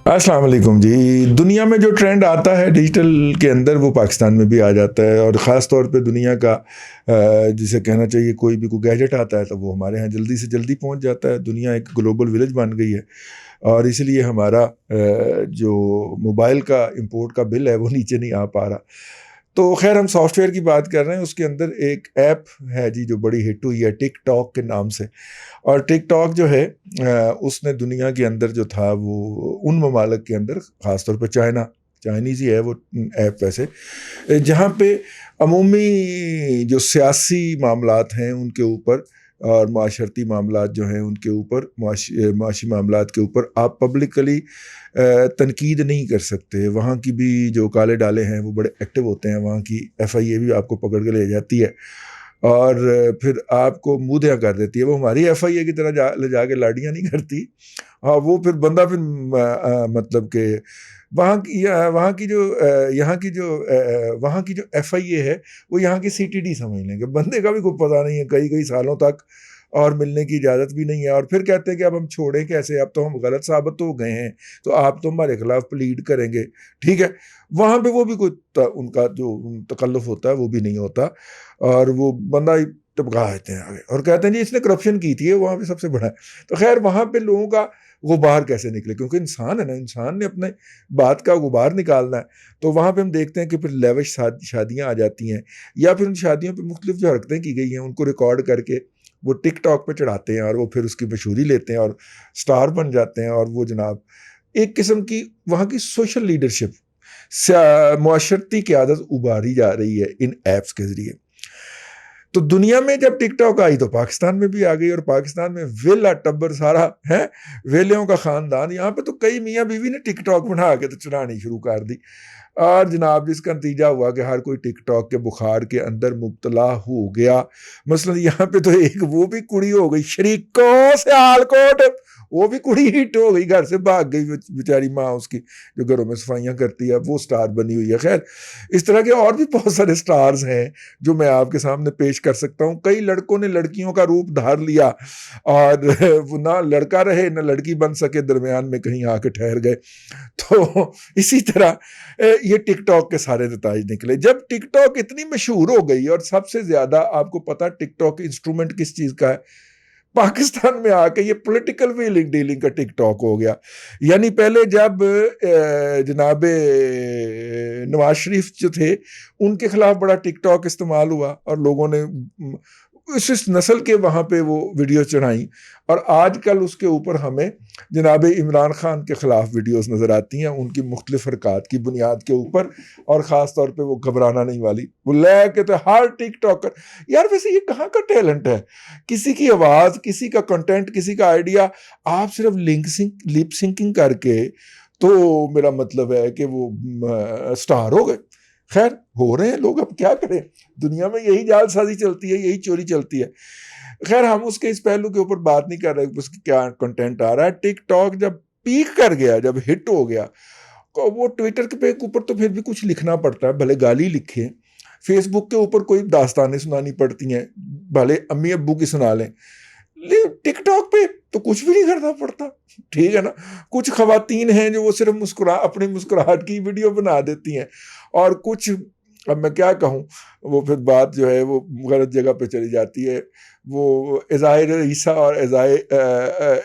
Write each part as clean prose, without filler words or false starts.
अस्सलाम वालेकुम जी। दुनिया में जो ट्रेंड आता है डिजिटल के अंदर वो पाकिस्तान में भी आ जाता है और ख़ास तौर पे दुनिया का जिसे कहना चाहिए कोई गैजेट आता है तो वो हमारे यहाँ जल्दी से जल्दी पहुँच जाता है। दुनिया एक ग्लोबल विलेज बन गई है और इसलिए हमारा जो मोबाइल का इंपोर्ट का बिल है वो नीचे नहीं आ पा रहा। तो ख़ैर हम सॉफ्टवेयर की बात कर रहे हैं, उसके अंदर एक ऐप है जी जो बड़ी हिट हुई है टिकटॉक के नाम से। और टिकटॉक जो है उसने दुनिया के अंदर जो था वो उन ममालिक के अंदर ख़ास तौर पे चाइनीज़ ही है वो ऐप वैसे, जहाँ पे अमूमी जो सियासी मामलात हैं उनके ऊपर और माशरती मामलात जो हैं उनके ऊपर मुआशी मामलात के ऊपर आप पब्लिकली तनकीद नहीं कर सकते। वहाँ की भी जो काले डाले हैं वो बड़े एक्टिव होते हैं, वहाँ की एफआईए भी आपको पकड़ के ले जाती है और फिर आपको मुँहदिया कर देती है। वो हमारी एफआईए की तरह ले जाके लाड़ियाँ नहीं करती। हाँ, वो फिर बंदा फिर मतलब कि वहाँ की जो एफआईए है वो यहाँ की सीटीडी समझ लेंगे। बंदे का भी कोई पता नहीं है कई कई सालों तक, और मिलने की इजाज़त भी नहीं है। और फिर कहते हैं कि अब हम छोड़ें कैसे, अब तो हम गलत साबित हो गए हैं तो आप तो हमारे खिलाफ प्लीड करेंगे। ठीक है, वहाँ पे वो भी उनका जो तकल्लुफ़ होता है वो भी नहीं होता और वो बंदा ही टपका देते हैं आगे और कहते हैं जी इसने करप्शन की थी, वहाँ पे सबसे बड़ा है। तो खैर वहाँ पे लोगों का गुबार कैसे निकले, क्योंकि इंसान है ना, इंसान ने अपने बात का गुबार निकालना है। तो वहाँ पे हम देखते हैं कि फिर लेविश शादियाँ आ जाती हैं या फिर उन शादियों पे मुख्तलिफ जो हरकतें की गई हैं उनको रिकॉर्ड करके वो टिकटॉक पे चढ़ाते हैं और वो फिर उसकी मशहूरी लेते हैं और स्टार बन जाते हैं। और वो जनाब एक किस्म की वहाँ की सोशल लीडरशिप, मुआशरती क़यादत उभारी जा रही है इन ऐप्स के ज़रिए। तो दुनिया में जब टिकटॉक आई तो पाकिस्तान में भी आ गई और पाकिस्तान में वेला टब्बर सारा है, वेलियों का ख़ानदान। यहाँ पे तो कई मियाँ बीवी ने टिकटॉक बना के तो चलानी शुरू कर दी और जनाब जिसका नतीजा हुआ कि हर कोई टिकटॉक के बुखार के अंदर मुब्तला हो गया। मसलन यहाँ पे तो एक वो भी कुड़ी हो गई शरीकों सियालकोट, वो भी कुड़ी हिट हो गई, घर से भाग गई बेचारी माँ उसकी जो घरों में सफाइयाँ करती है, वो स्टार बनी हुई है। खैर इस तरह के और भी बहुत सारे स्टार्स हैं जो मैं आपके सामने पेश कर सकता हूँ। कई लड़कों ने लड़कियों का रूप धार लिया और वो ना लड़का रहे ना लड़की बन सके, दरमियान में कहीं आके ठहर गए। तो इसी तरह ये टिकटॉक के सारे नताइज निकले। जब टिकटॉक इतनी मशहूर हो गई और सबसे ज्यादा आपको पता टिकटॉक इंस्ट्रूमेंट किस चीज का है, पाकिस्तान में आके ये पॉलिटिकल व्हीलिंग डीलिंग का टिकटॉक हो गया। यानी पहले जब जनाबे नवाज शरीफ जो थे उनके खिलाफ बड़ा टिकटॉक इस्तेमाल हुआ और लोगों ने इस नस्ल के वहाँ पे वो वीडियो चढ़ाई और आजकल उसके ऊपर हमें जनाबे इमरान खान के खिलाफ वीडियोस नज़र आती हैं उनकी मुख्तलिफ हरकत की बुनियाद के ऊपर। और ख़ास तौर पे वो घबराना नहीं वाली, वो ले के तो हर टिकटॉकर, यार वैसे ये कहाँ का टैलेंट है, किसी की आवाज़, किसी का कंटेंट, किसी का आइडिया आप सिर्फ लिप सिंकिंग करके, तो मेरा मतलब है कि वो स्टार हो गए। खैर हो रहे हैं लोग, अब क्या करें, दुनिया में यही जालसाजी चलती है, यही चोरी चलती है। खैर हम उसके इस पहलू के ऊपर बात नहीं कर रहे उसकी क्या कंटेंट आ रहा है। टिकटॉक जब पीक कर गया, जब हिट हो गया, तो वो ट्विटर के ऊपर तो फिर भी कुछ लिखना पड़ता है, भले गाली लिखे। फेसबुक के ऊपर कोई दास्तानें सुनानी पड़ती हैं, भले अम्मी अब्बू की सुना लें। टिकटॉक पे तो कुछ भी नहीं करना पड़ता, ठीक है ना। कुछ खवातीन हैं जो वो सिर्फ अपनी मुस्कुराहट की वीडियो बना देती हैं और कुछ, अब मैं क्या कहूँ, वो फिर बात जो है वो गलत जगह पे चली जाती है, वो एज़ाए ईसा और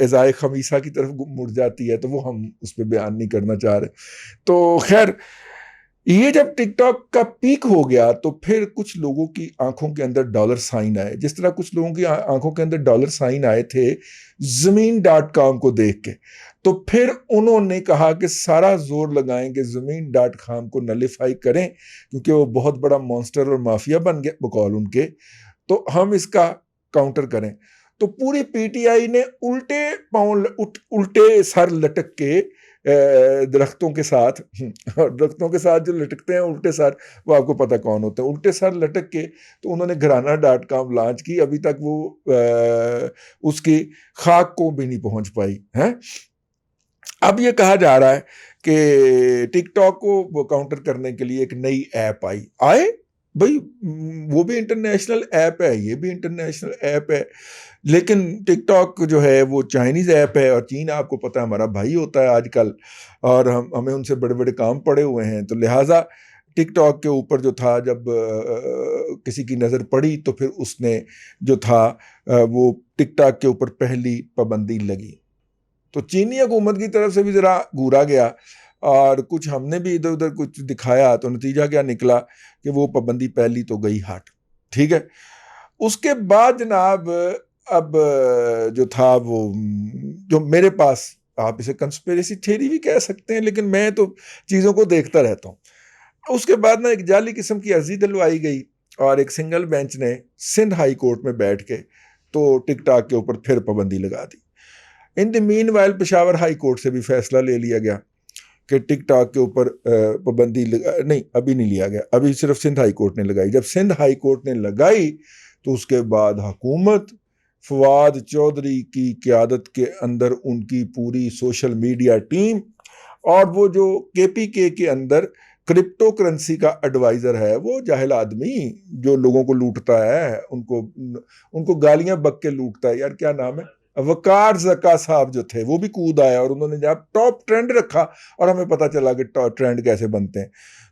एज़ाए खमीसा की तरफ मुड़ जाती है, तो वो हम उस पर बयान नहीं करना चाह रहे। तो खैर ये जब टिकटॉक का पीक हो गया तो फिर कुछ लोगों की आंखों के अंदर डॉलर साइन आए, जिस तरह कुछ लोगों की आंखों के अंदर डॉलर साइन आए थे ज़मीन.com को देख के। तो फिर उन्होंने कहा कि सारा जोर लगाएंगे ज़मीन.com को नलिफाई करें, क्योंकि वो बहुत बड़ा मॉन्स्टर और माफिया बन गया बकौल उनके, तो हम इसका काउंटर करें। तो पूरी पीटीआई ने उल्टे सर लटक के दरख्तों के साथ दरख्तों के साथ जो लटकते हैं उल्टे सर, वो आपको पता कौन होते हैं, उल्टे सर लटक के तो उन्होंने घराना.com लॉन्च की। अभी तक वो उसकी खाक को भी नहीं पहुंच पाई है। अब ये कहा जा रहा है कि टिकटॉक को वो काउंटर करने के लिए एक नई ऐप आए भाई वो भी इंटरनेशनल ऐप है, ये भी इंटरनेशनल ऐप है, लेकिन टिकटॉक जो है वो चाइनीज़ ऐप है, और चीन आपको पता है हमारा भाई होता है आजकल, और हमें उनसे बड़े बड़े काम पड़े हुए हैं। तो लिहाजा टिकटॉक के ऊपर जो था, जब किसी की नज़र पड़ी तो फिर उसने जो था वो टिकटॉक के ऊपर पहली पाबंदी लगी। तो चीनी हुकूमत की तरफ से भी ज़रा घूरा गया, और कुछ हमने भी इधर उधर कुछ दिखाया, तो नतीजा क्या निकला कि वो पाबंदी पहली तो गई हट। ठीक है। उसके बाद जनाब, अब जो था वो जो मेरे पास, आप इसे कंस्पिरेसी थ्योरी भी कह सकते हैं, लेकिन मैं तो चीज़ों को देखता रहता हूँ। उसके बाद ना एक जाली किस्म की अर्जी दिलवाई गई, और एक सिंगल बेंच ने सिंध हाई कोर्ट में बैठ के तो टिकटॉक के ऊपर फिर पाबंदी लगा दी। In the meanwhile Peshawar high court से भी फैसला ले लिया गया कि टिकटॉक के ऊपर पाबंदी नहीं, अभी नहीं लिया गया, अभी सिर्फ सिंध हाई कोर्ट ने लगाई। जब सिंध हाई कोर्ट ने लगाई तो उसके बाद हुकूमत फवाद चौधरी की क़यादत के अंदर उनकी पूरी सोशल मीडिया टीम, और वो जो केपीके के अंदर क्रिप्टो करेंसी का एडवाइज़र है, वो जाहिल आदमी जो लोगों को लूटता है, उनको उनको गालियां बक के लूटता है, यार क्या नाम है, वकार जका साहब जो थे, वो भी कूद आया, और उन्होंने जब टॉप ट्रेंड रखा, और हमें पता चला कि टॉप ट्रेंड कैसे बनते हैं।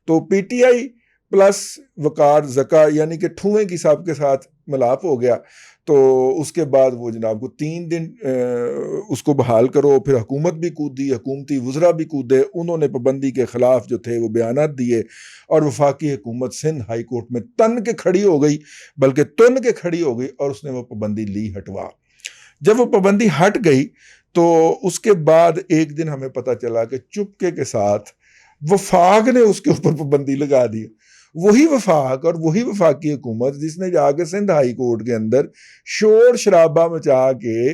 तो पीटीआई प्लस वकार जका यानी कि ठुए की साहब के साथ मिलाप हो गया। तो उसके बाद वो जनाब को 3 दिन उसको बहाल करो, फिर हुकूमत भी कूदी, हुकूमती वज़रा भी कूदे, उन्होंने पाबंदी के ख़िलाफ़ जो थे वो बयानात दिए, और वफाकी हुकूमत सिंध हाई कोर्ट में तन के खड़ी हो गई, बल्कि तुन के खड़ी हो गई, और उसने वो पाबंदी ली हटवा। जब वो पाबंदी हट गई तो उसके बाद एक दिन हमें पता चला कि चुपके के साथ वफाक ने उसके ऊपर पाबंदी लगा दी। वही वफाक और वही वफाकी हुकूमत जिसने जाके सिंध हाई कोर्ट के अंदर शोर शराबा मचा के,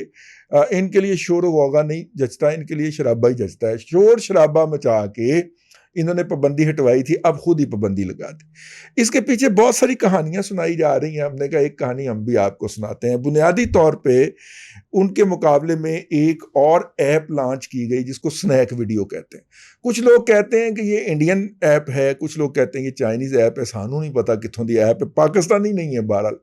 इनके लिए शोर वोगा नहीं जचता, इनके लिए शराबा ही जचता है, शोर शराबा मचा के इन्होंने पाबंदी हटवाई थी, अब खुद ही पाबंदी लगा दी। इसके पीछे बहुत सारी कहानियां सुनाई जा रही हैं। हमने कहा एक कहानी हम भी आपको सुनाते हैं। बुनियादी तौर पे उनके मुकाबले में एक और ऐप लॉन्च की गई जिसको स्नैक वीडियो कहते हैं। कुछ लोग कहते हैं कि ये इंडियन ऐप है, कुछ लोग कहते हैं ये चाइनीज़ ऐप है, सानू नहीं पता कितों दी ऐप है, पाकिस्तानी नहीं है। बहरहाल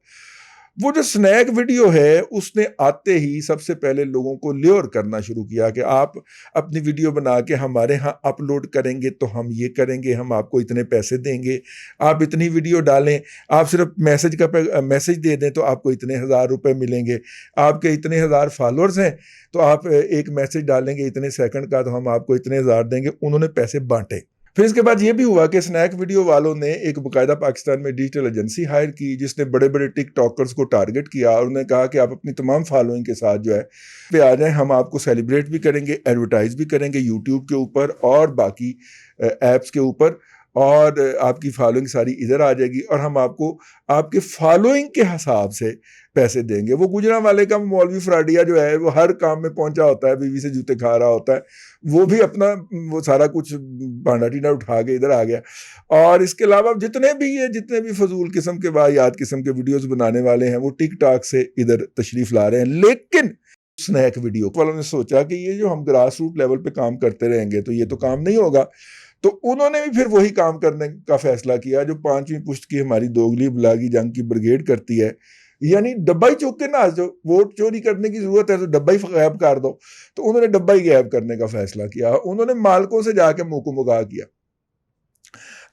वो जो स्नैक वीडियो है उसने आते ही सबसे पहले लोगों को ल्योर करना शुरू किया कि आप अपनी वीडियो बना के हमारे यहाँ अपलोड करेंगे तो हम ये करेंगे, हम आपको इतने पैसे देंगे, आप इतनी वीडियो डालें, आप सिर्फ मैसेज दे दें तो आपको इतने हज़ार रुपए मिलेंगे, आपके इतने हज़ार फॉलोअर्स हैं तो आप एक मैसेज डालेंगे इतने सेकंड का तो हम आपको इतने हज़ार देंगे। उन्होंने पैसे बांटे। फिर इसके बाद ये भी हुआ कि स्नैक वीडियो वालों ने एक बाकायदा पाकिस्तान में डिजिटल एजेंसी हायर की जिसने बड़े बड़े टिकटॉकर्स को टारगेट किया, और उन्होंने कहा कि आप अपनी तमाम फॉलोइंग के साथ जो है पे आ जाएं, हम आपको सेलिब्रेट भी करेंगे, एडवर्टाइज भी करेंगे यूट्यूब के ऊपर और बाकी ऐप्स के ऊपर, और आपकी फॉलोइंग सारी इधर आ जाएगी, और हम आपको आपके फॉलोइंग के हिसाब से पैसे देंगे। वो गुजरांवाले का मौलवी फ्राडिया जो है वो हर काम में पहुंचा होता है, बीवी से जूते खा रहा होता है, वो भी अपना वो सारा कुछ भांडा टीना उठा के इधर आ गया। और इसके अलावा जितने भी फजूल किस्म के वाहियात किस्म के वीडियोस बनाने वाले हैं वो टिकटॉक से इधर तशरीफ ला रहे हैं। लेकिन स्नैक वीडियो वालों ने सोचा कि ये जो हम ग्रास रूट लेवल पे काम करते रहेंगे तो ये तो काम नहीं होगा, तो उन्होंने भी फिर वही काम करने का फैसला किया जो 5वीं पुश्त की हमारी दोगली बुलागी जंग की ब्रिगेड करती है, यानी डब्बा ही चुक के ना, जो वोट चोरी करने की जरूरत है तो डब्बा ही गायब कर दो। तो उन्होंने डब्बा ही गायब करने का फैसला किया। उन्होंने मालकों से जाके मुंह को मुगा किया।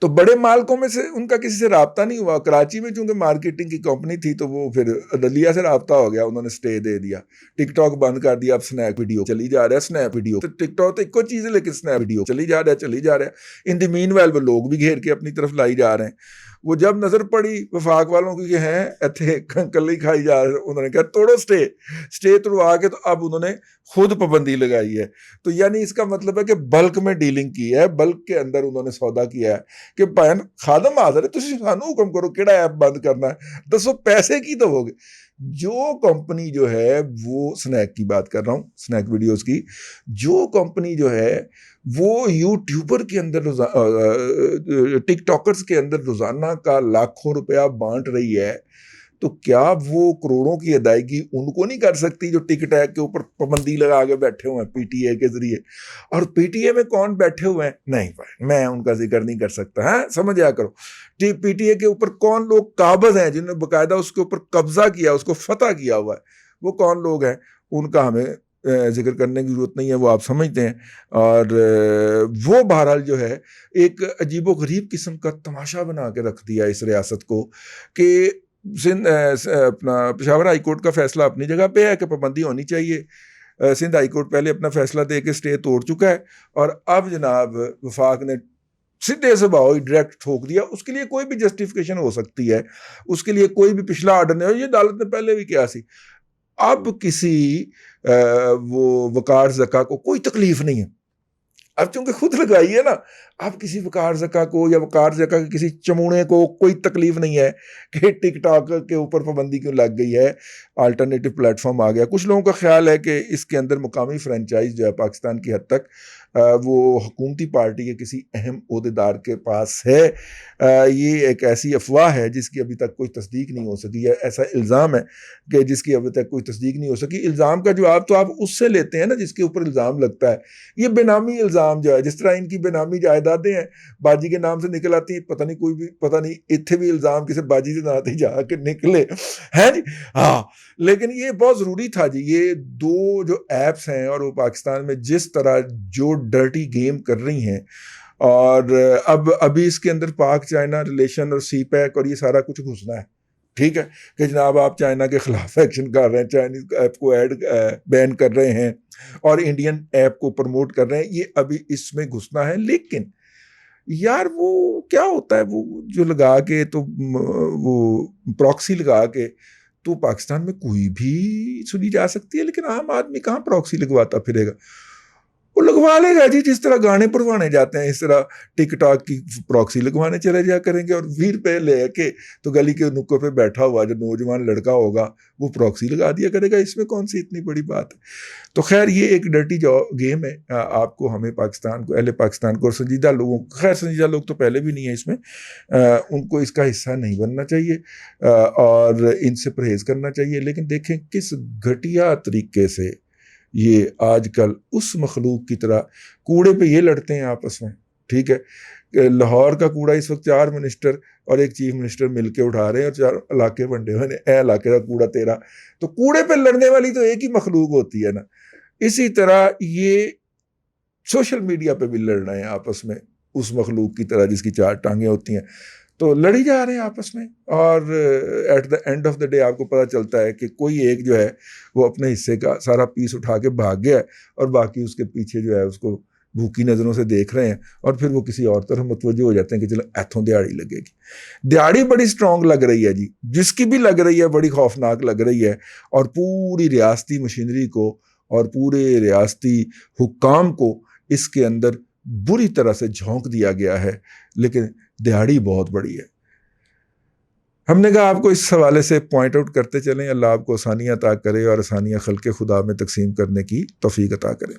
तो बड़े मालकों में से उनका किसी से राब्ता नहीं हुआ। कराची में चूंकि मार्केटिंग की कंपनी थी तो वो फिर अदलिया से राब्ता हो गया, उन्होंने स्टे दे दिया, टिकटॉक बंद कर दिया। अब स्नैप वीडियो चली जा रहा है, स्नैप वीडियो तो टिकटॉक तो एक चीज है, लेकिन स्नैप वीडियो चली जा रहा है। इन द मीन वाइल वो लोग भी घेर के अपनी तरफ लाई जा रहे हैं। वो जब नजर पड़ी वफाक वालों की कि हैं इतने कली खाई जा रहे, उन्होंने कहा तोड़ो स्टे तोड़वा के, तो अब उन्होंने खुद पाबंदी लगाई है। तो यानी इसका मतलब है कि बल्क में डीलिंग की है, बल्क के अंदर उन्होंने सौदा किया है कि भैन खादम हाज़र है, तुसी सानू हुक्म करो किहड़ा ऐप बंद करना है, दसो पैसे की दोगे। जो कंपनी जो है वो स्नैक की बात कर रहा हूँ, स्नैक वीडियोस की, जो कंपनी जो है वो यूट्यूबर के अंदर टिकटॉकर्स के अंदर रोजाना का लाखों रुपया बांट रही है, तो क्या वो करोड़ों की अदायगी उनको नहीं कर सकती जो टिक टैग के ऊपर पाबंदी लगा के बैठे हुए हैं पीटीए के जरिए? और पीटीए में कौन बैठे हुए हैं, नहीं भाई मैं उनका जिक्र नहीं कर सकता, है समझ आ करो। पीटीए के ऊपर कौन लोग काबिज हैं जिन्होंने बकायदा उसके ऊपर कब्जा किया, उसको फतह किया हुआ है, वो कौन लोग हैं, उनका हमें जिक्र करने की जरूरत नहीं है, वो आप समझते हैं। और वो बहरहाल जो है एक अजीबो गरीब किस्म का तमाशा बना के रख दिया इस रियासत को कि सिंध अपना पेशावर हाई कोर्ट का फैसला अपनी जगह पे है कि पाबंदी होनी चाहिए। सिंध हाई कोर्ट पहले अपना फैसला दे के स्टे तोड़ चुका है और अब जनाब वफाक ने सीधे से भाव डायरेक्ट ठोक दिया। उसके लिए कोई भी जस्टिफिकेशन हो सकती है, उसके लिए कोई भी पिछला आर्डर नहीं हो, ये अदालत ने पहले भी किया सी। अब किसी वो वकार ज़का को कोई तकलीफ नहीं है, अब चूंकि खुद लगाई है ना, अब किसी वकार ज़का को या वकार ज़का के किसी चमूने को कोई तकलीफ नहीं है कि टिकटॉक के ऊपर पाबंदी क्यों लग गई है, अल्टरनेटिव प्लेटफॉर्म आ गया। कुछ लोगों का ख्याल है कि इसके अंदर मुकामी फ्रेंचाइज जो है पाकिस्तान की हद तक वो हुकूमती पार्टी के किसी अहम ओहदेदार के पास है। ये एक ऐसी अफवाह है जिसकी अभी तक कोई तस्दीक नहीं हो सकी है, ऐसा इल्ज़ाम है कि जिसकी अभी तक कोई तस्दीक नहीं हो सकी। इल्ज़ाम का जवाब तो आप उससे लेते हैं ना जिसके ऊपर इल्ज़ाम लगता है। ये बेनामी इल्ज़ाम जो है, जिस तरह इनकी बेनामी जायदादें हैं बाजी के नाम से निकल आती हैं, पता नहीं कोई भी पता नहीं इतने भी इल्ज़ाम किसी बाजी से ना जाके निकले हैं जी। हाँ, लेकिन ये बहुत ज़रूरी था जी। ये दो जो ऐप्स हैं और वो पाकिस्तान में जिस तरह जो डर्टी गेम कर रही हैं, और अब अभी इसके अंदर पाक चाइना रिलेशन और सी पैक और ये सारा कुछ घुसना है, ठीक है, कि जनाब आप चाइना के खिलाफ एक्शन कर रहे हैं, चाइनीज ऐप को बैन कर रहे हैं और इंडियन ऐप को प्रमोट कर रहे हैं, ये अभी इसमें घुसना है। लेकिन यार वो क्या होता है, वो जो लगा के तो वो प्रॉक्सी लगा के तो पाकिस्तान में कोई भी सुनी जा सकती है, लेकिन आम आदमी कहाँ प्रॉक्सी लगवाता फिरेगा? वो लगवा लेगा जी, जिस तरह गाने परवाने जाते हैं इस तरह टिकटॉक की प्रॉक्सी लगवाने चले जाया करेंगे। और 20 रुपये ले के तो गली के नुक्कों पे बैठा हुआ जो नौजवान लड़का होगा वो प्रॉक्सी लगा दिया करेगा, इसमें कौन सी इतनी बड़ी बात है? तो खैर ये एक डर्टी गेम है। आपको हमें पाकिस्तान को, अहले पाकिस्तान को और संजीदा लोगों को, खैर संजीदा लोग तो पहले भी नहीं है इसमें, उनको इसका हिस्सा नहीं बनना चाहिए और इनसे परहेज करना चाहिए। लेकिन देखें किस घटिया तरीके से ये आजकल उस मखलूक की तरह कूड़े पे ये लड़ते हैं आपस में, ठीक है। लाहौर का कूड़ा इस वक्त 4 मिनिस्टर और एक चीफ मिनिस्टर मिलके उठा रहे हैं और 4 इलाके वंडे हुए हैं, ए इलाके का कूड़ा तेरा। तो कूड़े पे लड़ने वाली तो एक ही मखलूक होती है ना। इसी तरह ये सोशल मीडिया पे भी लड़ रहे हैं आपस में उस मखलूक की तरह जिसकी 4 टांगे होती हैं, तो लड़ी जा रहे हैं आपस में। और at the end of the day आपको पता चलता है कि कोई एक जो है वो अपने हिस्से का सारा पीस उठा के भाग गया है और बाकी उसके पीछे जो है उसको भूखी नज़रों से देख रहे हैं, और फिर वो किसी और तरफ मुतवज्जो हो जाते हैं कि चलो ऐथों दिहाड़ी लगेगी। दिहाड़ी बड़ी स्ट्रांग लग रही है जी, जिसकी भी लग रही है बड़ी खौफनाक लग रही है, और पूरी रियासती मशीनरी को और पूरे रियासती हुक्काम को इसके अंदर बुरी तरह से झोंक दिया गया है। लेकिन दिहाड़ी बहुत बड़ी है। हमने कहा आपको इस हवाले से पॉइंट आउट करते चलें। अल्लाह आपको आसानियाँ अता करे और आसानियाँ खल्क़े खुदा में तकसीम करने की तौफीक अता करे।